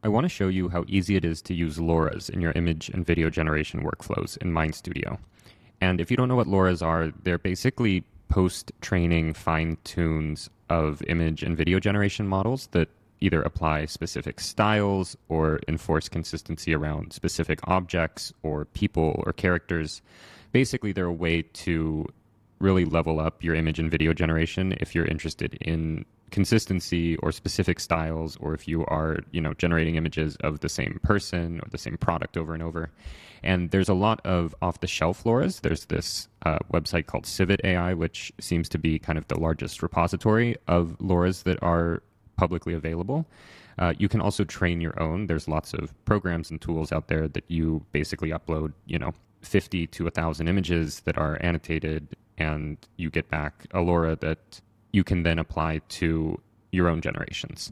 I want to show you how easy it is to use LoRAs in your image and video generation workflows in MindStudio. And if you don't know what LoRAs are, they're basically post-training fine-tunes of image and video generation models that either apply specific styles or enforce consistency around specific objects or people or characters. Basically, they're a way to really level up your image and video generation if you're interested in consistency or specific styles, or if you are, generating images of the same person or the same product over and over. And there's a lot of off-the-shelf LoRAs. There's this website called CivitAI, which seems to be kind of the largest repository of LoRAs that are publicly available. You can also train your own. There's lots of programs and tools out there that you basically upload, 50 to 1,000 images that are annotated, and you get back a LoRA that you can then apply to your own generations.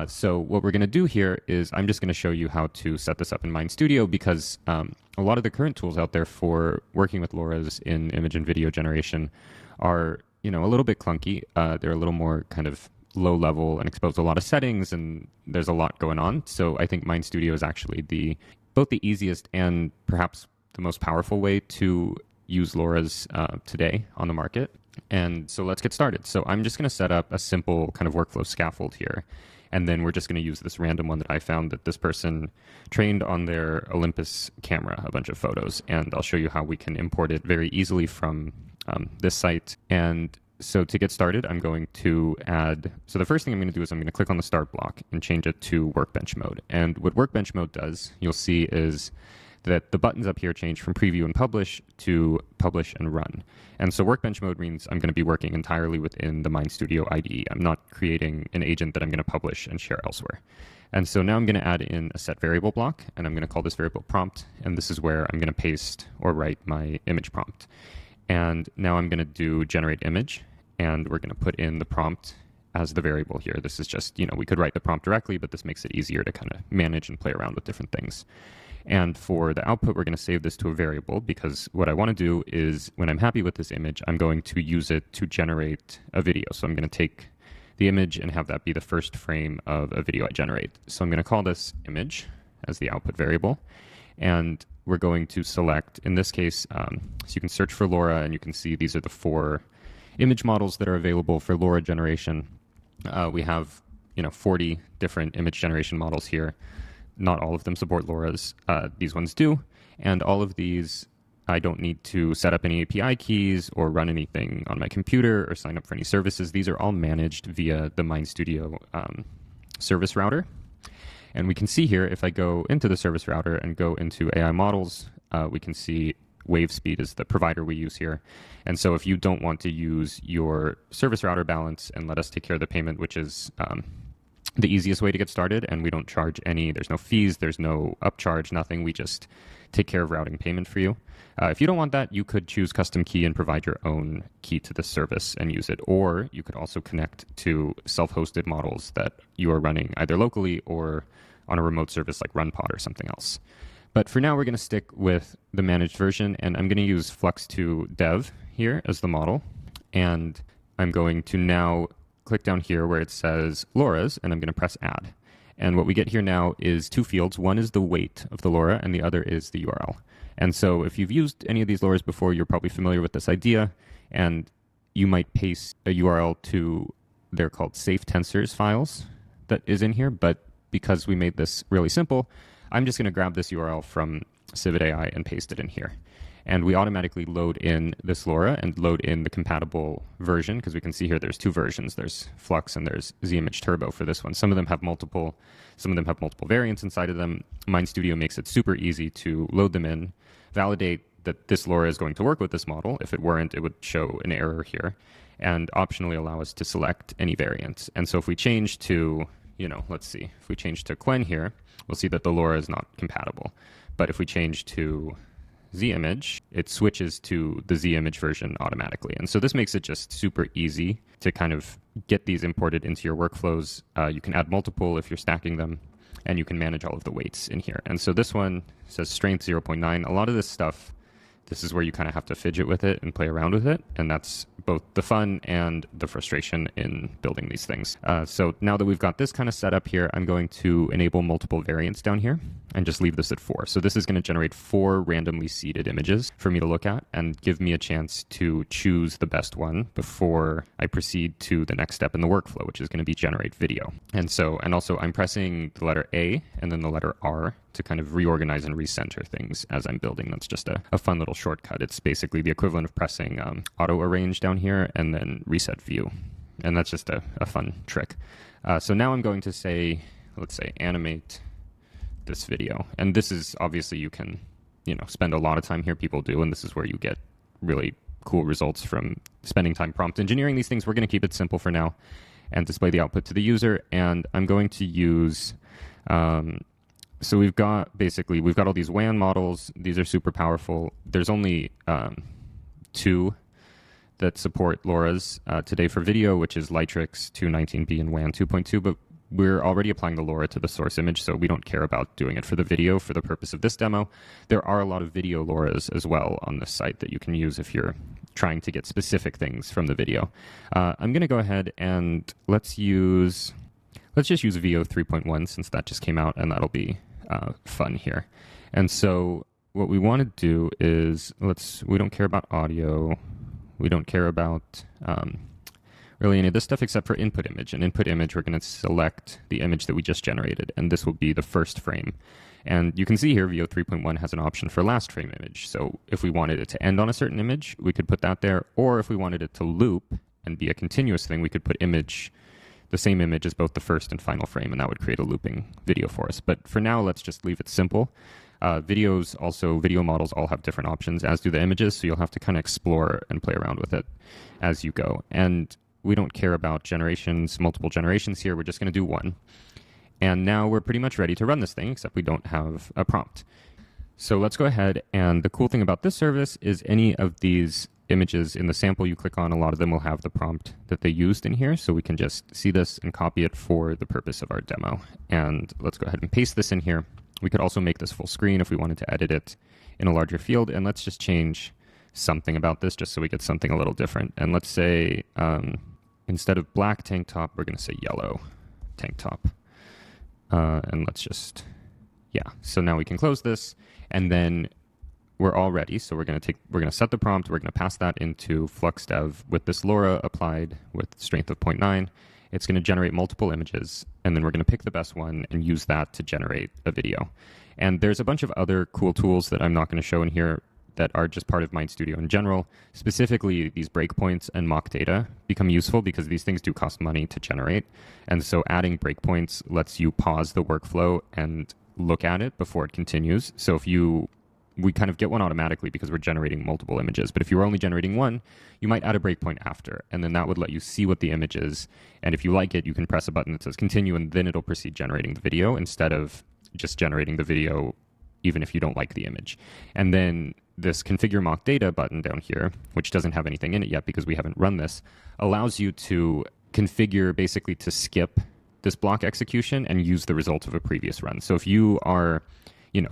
So what we're going to do here is I'm just going to show you how to set this up in MindStudio, because a lot of the current tools out there for working with LoRAs in image and video generation are, a little bit clunky. They're a little more kind of low level and expose a lot of settings, and there's a lot going on. So I think MindStudio is actually both the easiest and perhaps the most powerful way to use LoRAs today on the market. And so let's get started. So I'm just going to set up a simple kind of workflow scaffold here. And then we're just going to use this random one that I found that this person trained on their Olympus camera, a bunch of photos. And I'll show you how we can import it very easily from this site. And so to get started, I'm going to so the first thing I'm going to do is I'm going to click on the start block and change it to Workbench mode. And what Workbench mode does, you'll see, is that the buttons up here change from preview and publish to publish and run. And so Workbench mode means I'm going to be working entirely within the MindStudio IDE. I'm not creating an agent that I'm going to publish and share elsewhere. And so now I'm going to add in a set variable block, and I'm going to call this variable prompt. And this is where I'm going to paste or write my image prompt. And now I'm going to do generate image, and we're going to put in the prompt as the variable here. This is just, we could write the prompt directly, but this makes it easier to kind of manage and play around with different things. And for the output, we're going to save this to a variable, because what I want to do is when I'm happy with this image, I'm going to use it to generate a video. So I'm going to take the image and have that be the first frame of a video I generate. So I'm going to call this image as the output variable. And we're going to select, in this case, so you can search for LoRA, and you can see these are the 4 image models that are available for LoRA generation. We have 40 different image generation models here. Not all of them support LoRAs. These ones do. And all of these, I don't need to set up any API keys or run anything on my computer or sign up for any services. These are all managed via the MindStudio service router. And we can see here, if I go into the service router and go into AI models, we can see wave speed is the provider we use here. And so if you don't want to use your service router balance and let us take care of the payment, which is the easiest way to get started, and we don't charge there's no fees, there's no upcharge, nothing. We just take care of routing payment for you. If you don't want that, you could choose custom key and provide your own key to the service and use it. Or you could also connect to self-hosted models that you are running either locally or on a remote service like RunPod or something else. But for now, we're going to stick with the managed version, and I'm going to use Flux2Dev here as the model. And I'm going to now click down here where it says LoRAs, and I'm going to press add. And what we get here now is 2 fields. One is the weight of the LoRA, and the other is the URL. And so if you've used any of these LoRAs before, you're probably familiar with this idea, and you might paste a URL to, they're called safe tensors files that is in here. But because we made this really simple, I'm just going to grab this URL from CivitAI and paste it in here. And we automatically load in this LoRA and load in the compatible version, because we can see here there's 2 versions. There's Flux and there's ZImage Turbo for this one. Some of them have multiple variants inside of them. MindStudio makes it super easy to load them in, validate that this LoRA is going to work with this model. If it weren't, it would show an error here, and optionally allow us to select any variant. And so if we change to, let's see, if we change to Quen here, we'll see that the LoRA is not compatible. But if we change to ZImage, it switches to the ZImage version automatically. And so this makes it just super easy to kind of get these imported into your workflows. You can add multiple if you're stacking them, and you can manage all of the weights in here. And so this one says strength 0.9. A lot of this stuff this is where you kind of have to fidget with it and play around with it. And that's both the fun and the frustration in building these things. So now that we've got this kind of set up here, I'm going to enable multiple variants down here and just leave this at 4. So this is going to generate 4 randomly seeded images for me to look at and give me a chance to choose the best one before I proceed to the next step in the workflow, which is going to be generate video. And also I'm pressing the letter A and then the letter R to kind of reorganize and recenter things as I'm building. That's just a fun little shortcut. It's basically the equivalent of pressing auto arrange down here and then reset view. And that's just a fun trick. So now I'm going to say, let's say animate this video. And this is obviously you can, spend a lot of time here. People do, and this is where you get really cool results from spending time prompt engineering these things. We're going to keep it simple for now and display the output to the user. And I'm going to use, so we've got all these WAN models. These are super powerful. There's only 2 that support LoRAs today for video, which is Lightrix 219B and WAN 2.2, but we're already applying the LoRA to the source image, so we don't care about doing it for the video for the purpose of this demo. There are a lot of video LoRAs as well on this site that you can use if you're trying to get specific things from the video. I'm going to go ahead and let's just use VO 3.1 since that just came out, and that'll be fun here. And so what we want to do is we don't care about audio. We don't care about really any of this stuff except for input image. And input image, we're going to select the image that we just generated, and this will be the first frame. And you can see here VO 3.1 has an option for last frame image. So if we wanted it to end on a certain image, we could put that there. Or if we wanted it to loop and be a continuous thing, we could put the same image as both the first and final frame, and that would create a looping video for us. But for now, let's just leave it simple. Video models all have different options, as do the images, so you'll have to kind of explore and play around with it as you go. And we don't care about multiple generations here. We're just going to do one. And now we're pretty much ready to run this thing, except we don't have a prompt. So let's go ahead, and the cool thing about this service is any of these images in the sample you click on, a lot of them will have the prompt that they used in here, so we can just see this and copy it for the purpose of our demo. And let's go ahead and paste this in here. We could also make this full screen if we wanted to edit it in a larger field, and let's just change something about this just so we get something a little different. And let's say instead of black tank top, we're going to say yellow tank top. And let's just, so now we can close this, and then we're all ready. So we're going to set the prompt. We're going to pass that into FluxDev with this LoRA applied with strength of 0.9. It's going to generate multiple images, and then we're going to pick the best one and use that to generate a video. And there's a bunch of other cool tools that I'm not going to show in here that are just part of MindStudio in general. Specifically, these breakpoints and mock data become useful because these things do cost money to generate. And so adding breakpoints lets you pause the workflow and look at it before it continues. So we kind of get one automatically because we're generating multiple images. But if you were only generating one, you might add a breakpoint after, and then that would let you see what the image is. And if you like it, you can press a button that says continue, and then it'll proceed generating the video instead of just generating the video even if you don't like the image. And then this configure mock data button down here, which doesn't have anything in it yet because we haven't run this, allows you to configure basically to skip this block execution and use the result of a previous run. So if you are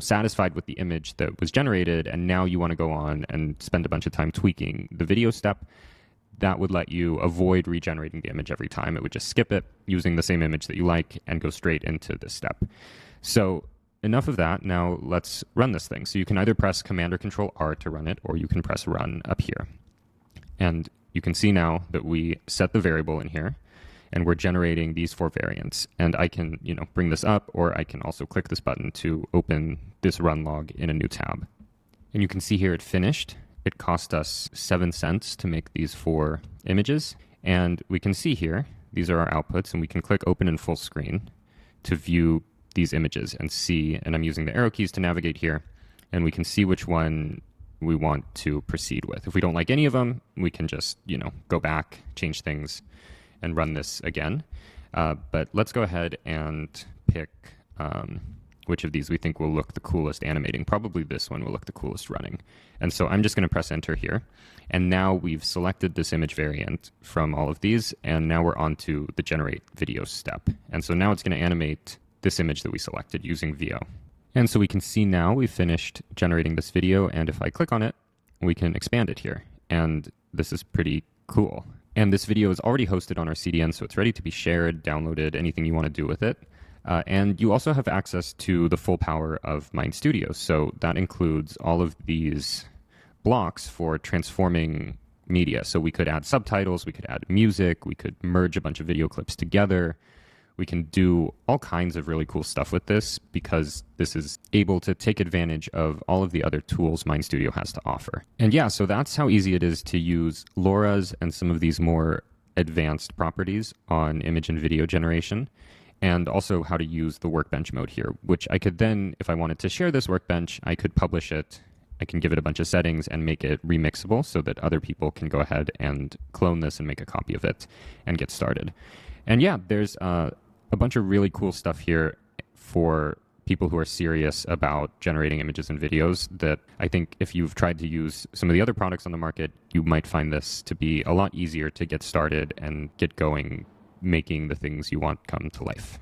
satisfied with the image that was generated and now you want to go on and spend a bunch of time tweaking the video step, that would let you avoid regenerating the image every time. It would just skip it using the same image that you like and go straight into this step. So enough of that. Now let's run this thing. So you can either press Command or Control R to run it, or you can press Run up here. And you can see now that we set the variable in here, and we're generating these 4 variants. And I can, bring this up, or I can also click this button to open this run log in a new tab. And you can see here it finished. It cost us 7 cents to make these 4 images. And we can see here, these are our outputs, and we can click Open in full screen to view these images and see, and I'm using the arrow keys to navigate here, and we can see which one we want to proceed with. If we don't like any of them, we can just, go back, change things, and run this again. But let's go ahead and pick which of these we think will look the coolest animating. Probably this one will look the coolest running. And so I'm just going to press enter here. And now we've selected this image variant from all of these, and now we're on to the generate video step. And so now it's going to animate this image that we selected using VO. And so we can see now we've finished generating this video, and if I click on it, we can expand it here. And this is pretty cool. And this video is already hosted on our CDN, so it's ready to be shared, downloaded, anything you want to do with it. And you also have access to the full power of Mind Studio. So that includes all of these blocks for transforming media. So we could add subtitles, we could add music, we could merge a bunch of video clips together. We can do all kinds of really cool stuff with this because this is able to take advantage of all of the other tools Mind Studio has to offer. And yeah, so that's how easy it is to use LoRAs and some of these more advanced properties on image and video generation, and also how to use the Workbench mode here, which I could then, if I wanted to share this Workbench, I could publish it. I can give it a bunch of settings and make it remixable so that other people can go ahead and clone this and make a copy of it and get started. And yeah, there's a bunch of really cool stuff here for people who are serious about generating images and videos that I think if you've tried to use some of the other products on the market, you might find this to be a lot easier to get started and get going making the things you want come to life.